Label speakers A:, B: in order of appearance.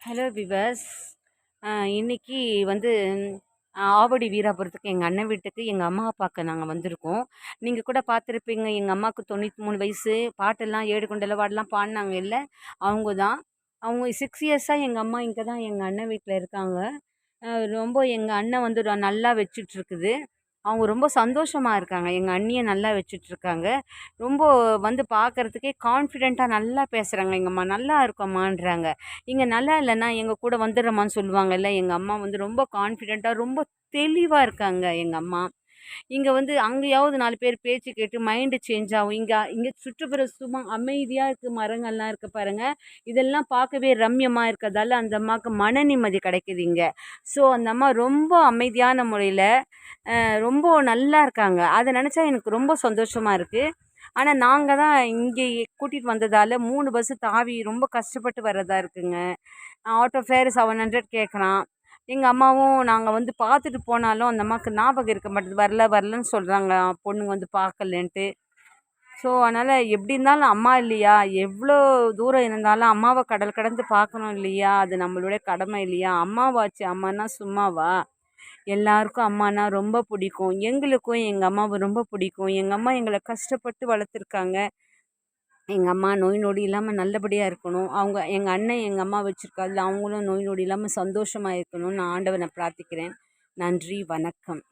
A: Hello viewers. இன்னைக்கு வந்து ஆவடி வீராபுரத்துக்கு எங்கள் அண்ணன் வீட்டுக்கு எங்கள் அம்மாவை பார்க்க நாங்கள் வந்திருக்கோம். நீங்கள் கூட பார்த்துருப்பீங்க, எங்கள் அம்மாவுக்கு 93 வயசு. பாட்டெல்லாம் ஏடு குண்டலவாடெலாம் பாடினாங்க இல்லை, அவங்க தான். அவங்க 6 இயர்ஸாக எங்கள் அம்மா இங்கே தான் எங்கள் அண்ணன் வீட்டில் இருக்காங்க. ரொம்ப எங்கள் அண்ணன் வந்து நல்லா வச்சுட்ருக்குது. அவங்க ரொம்ப சந்தோஷமாக இருக்காங்க. எங்கள் அண்ணியை நல்லா வச்சுட்ருக்காங்க. ரொம்ப வந்து பார்க்குறதுக்கே கான்ஃபிடெண்ட்டாக நல்லா பேசுகிறாங்க. எங்கள் அம்மா நல்லா இருக்கம்மான்றாங்க. இங்கே நல்லா இல்லைன்னா எங்கள் கூட வந்துடுறம்மான்னு சொல்லுவாங்கல்ல. எங்கள் அம்மா வந்து ரொம்ப கான்ஃபிடெண்ட்டாக ரொம்ப தெளிவாக இருக்காங்க எங்கள் அம்மா. இங்கே வந்து அங்கேயாவது 4 பேர் பேச்சு கேட்டு மைண்டு சேஞ்ச் ஆகும். இங்கே இங்கே சுற்றுப்புற சும்மா அமைதியாக இருக்குது, மரங்கள்லாம் இருக்குது பாருங்கள். இதெல்லாம் பார்க்கவே ரம்யமாக இருக்கிறதால அந்த அம்மாவுக்கு மன நிம்மதி கிடைக்குது இங்கே. ஸோ அந்த அம்மா ரொம்ப அமைதியான முறையில் ரொம்ப நல்லா இருக்காங்க. அதை நினச்சா எனக்கு ரொம்ப சந்தோஷமாக இருக்குது. ஆனால் நாங்கள் தான் இங்கே கூட்டிகிட்டு வந்ததால் 3 பஸ்ஸு தாவி ரொம்ப கஷ்டப்பட்டு வர்றதா இருக்குங்க. ஆட்டோ ஃபேர் 700 கேட்குறான். எங்கள் அம்மாவும் நாங்கள் வந்து பார்த்துட்டு போனாலும் அந்த அம்மாவுக்கு ஞாபகம் இருக்க மாட்டேது. வரலன்னு சொல்கிறாங்க, பொண்ணுங்க வந்து பார்க்கலன்ட்டு. ஸோ அதனால் எப்படி இருந்தாலும் அம்மா இல்லையா, எவ்வளோ தூரம் இருந்தாலும் அம்மாவை கடல் கடந்து பார்க்கணும் இல்லையா, அது நம்மளுடைய கடமை இல்லையா. அம்மாவாச்சு, அம்மானா சும்மாவா. எல்லாருக்கும் அம்மானா ரொம்ப பிடிக்கும். எங்களுக்கும் எங்கள் அம்மாவை ரொம்ப பிடிக்கும். எங்கள் அம்மா எங்களை கஷ்டப்பட்டு வளர்த்துருக்காங்க. எங்கள் அம்மா நோய் நொடி இல்லாமல் நல்லபடியாக இருக்கணும். எங்கள் அண்ணன் எங்கள் அம்மா வச்சுருக்காதுல, அவங்களும் நோய் நொடி இல்லாமல் சந்தோஷமாக இருக்கணும்னு நான் ஆண்டவனை பிரார்த்திக்கிறேன். நன்றி, வணக்கம்.